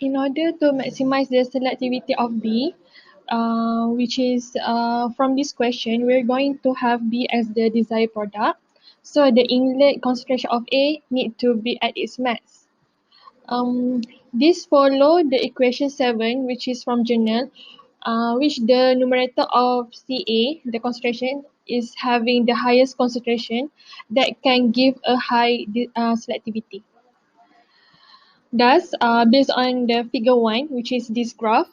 In order to maximize the selectivity of B, which is from this question, we're going to have B as the desired product. So the inlet concentration of A need to be at its max. This follow the equation 7, which is from journal, which the numerator of Ca, the concentration, is having the highest concentration that can give a high selectivity. Thus, based on the figure 1, which is this graph,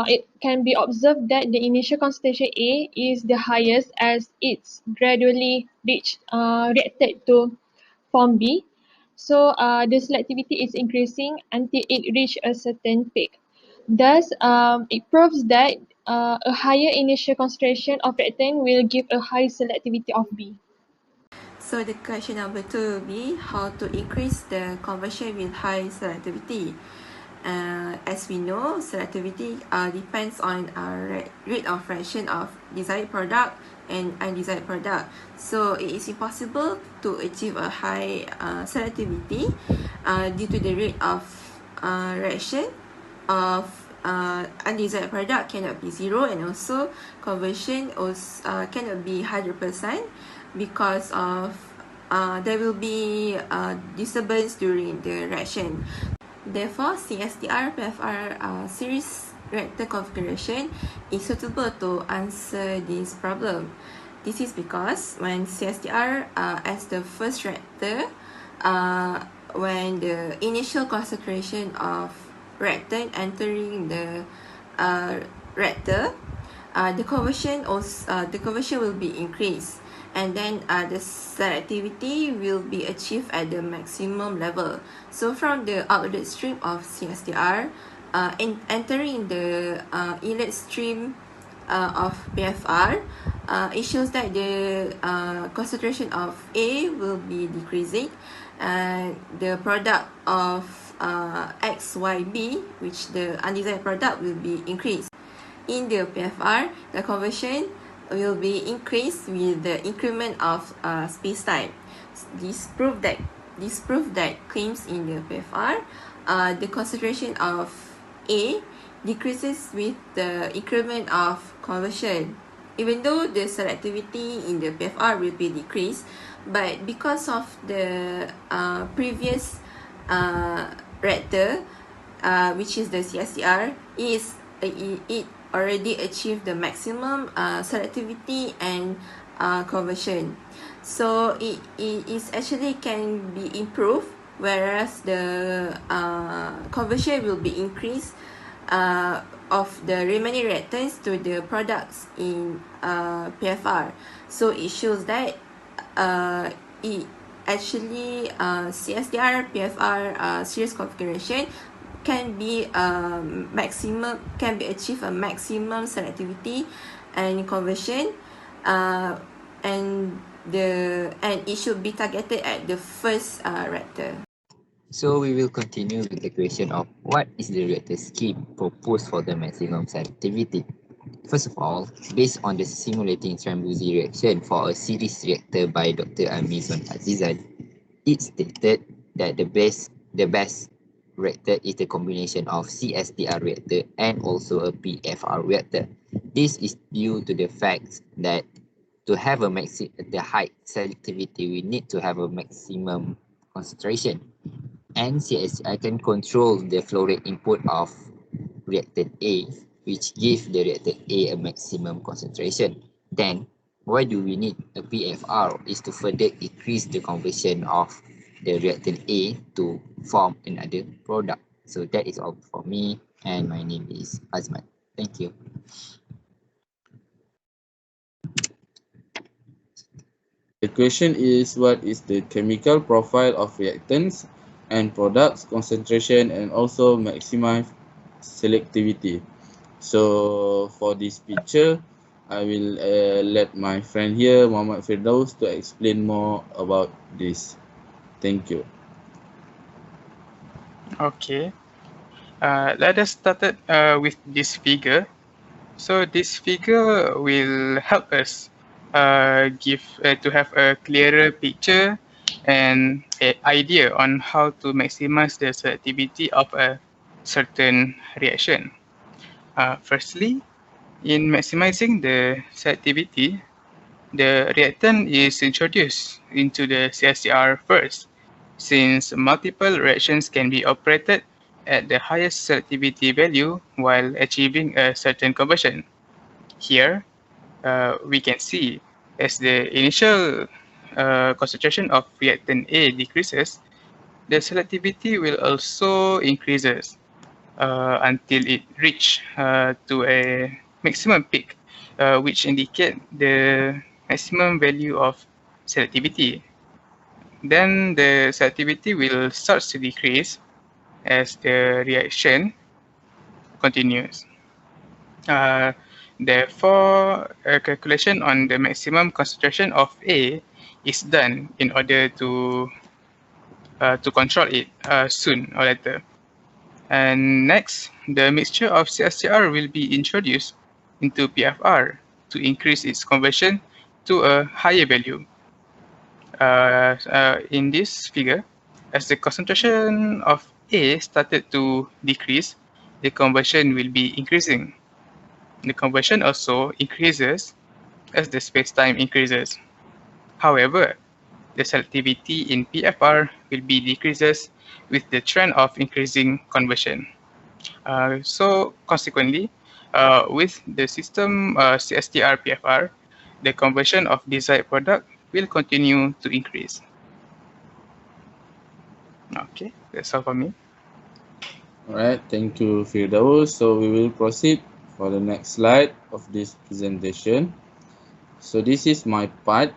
it can be observed that the initial concentration A is the highest as it's gradually reacted to form B. So the selectivity is increasing until it reaches a certain peak. Thus, it proves that a higher initial concentration of reactant will give a high selectivity of B. So the question number 2 will be how to increase the conversion with high selectivity. As we know, selectivity depends on rate of fraction of desired product and undesired product. So it is impossible to achieve a high selectivity due to the rate of reaction of undesired product cannot be zero, and also conversion also cannot be 100% because of there will be disturbance during the reaction. Therefore, CSTR PFR series reactor configuration is suitable to answer this problem. This is because when CSTR as the first reactor, when the initial concentration of reactant entering the reactor, the conversion will be increased, and then the selectivity will be achieved at the maximum level. So from the outlet stream of CSTR, entering the inlet stream of PFR, it shows that the concentration of A will be decreasing, and the product of XYB, which the undesired product, will be increased. In the PFR, the conversion will be increased with the increment of space-time. This proof that claims in the PFR, the concentration of A decreases with the increment of conversion. Even though the selectivity in the PFR will be decreased, but because of the previous reactor, which is the CSTR, it already achieved the maximum selectivity and conversion. So it is actually can be improved, whereas the conversion will be increased of the remaining reactants to the products in PFR. So it shows that it actually CSTR PFR series configuration can be achieve a maximum selectivity and conversion, and it should be targeted at the first reactor. So we will continue with the question of what is the reactor scheme proposed for the maximum selectivity. First of all, based on the simulating Scrambuzi reaction for a series reactor by Dr. Amizon Azizan, it stated that the best reactor is the combination of CSTR reactor and also a PFR reactor. This is due to the fact that to have the high selectivity, we need to have a maximum concentration. And CSTR can control the flow rate input of reactant A, which gives the reactant A a maximum concentration. Then, why do we need a PFR? Is to further increase the conversion of the reactant A to form another product. So that is all for me, and my name is Azman. Thank you. The question is, what is the chemical profile of reactants and products concentration and also maximize selectivity? So for this picture, I will let my friend here, Muhammad Firdaus, to explain more about this. Thank you. Okay. Let us start with this figure. So this figure will help us to have a clearer picture and an idea on how to maximize the selectivity of a certain reaction. Firstly, in maximizing the selectivity, the reactant is introduced into the CSTR first, since multiple reactions can be operated at the highest selectivity value while achieving a certain conversion. Here, we can see as the initial concentration of reactant A decreases, the selectivity will also increases until it reach to a maximum peak, which indicate the maximum value of selectivity. Then the selectivity will start to decrease as the reaction continues. Therefore, a calculation on the maximum concentration of A is done in order to control it soon or later. And next, the mixture of CSTR will be introduced into PFR to increase its conversion to a higher value. In this figure, as the concentration of A started to decrease, the conversion will be increasing. The conversion also increases as the space-time increases. However, the selectivity in PFR will be decreases with the trend of increasing conversion. So consequently, with the system CSTR PFR, the conversion of desired product will continue to increase. Okay, that's all for me. Alright, thank you, Firdaus. So we will proceed for the next slide of this presentation. So this is my part.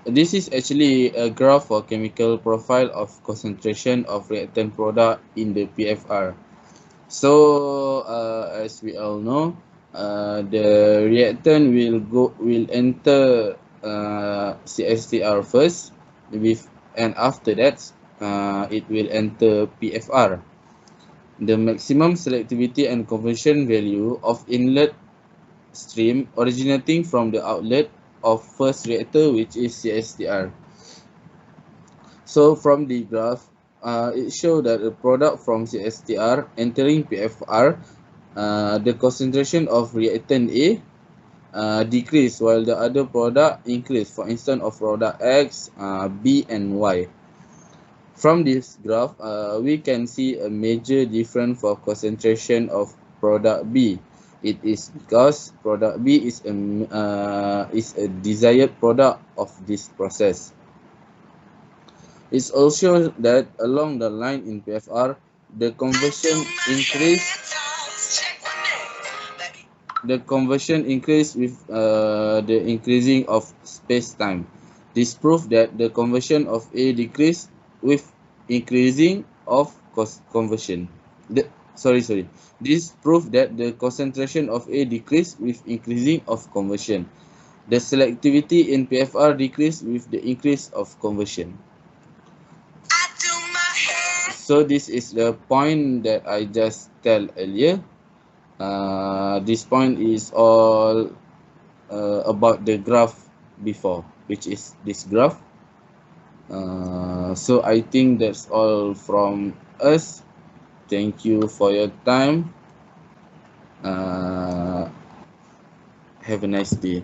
This is actually a graph for chemical profile of concentration of reactant product in the PFR. So as we all know, the reactant will enter CSTR first, and after that it will enter PFR. The maximum selectivity and conversion value of inlet stream originating from the outlet of first reactor, which is CSTR. So from the graph, it shows that the product from CSTR entering PFR, the concentration of reactant A decrease while the other product increase, for instance of product X, B and Y. From this graph, we can see a major difference for concentration of product B. It is because product B is a desired product of this process. It also that along the line in PFR, the conversion increase with the increasing of space-time. This proves that the conversion of A decrease with increasing of conversion. This proves that the concentration of A decrease with increasing of conversion. The selectivity in PFR decrease with the increase of conversion. So this is the point that I just tell earlier. This point is all about the graph before, which is this graph. So I think that's all from us. Thank you for your time. Have a nice day.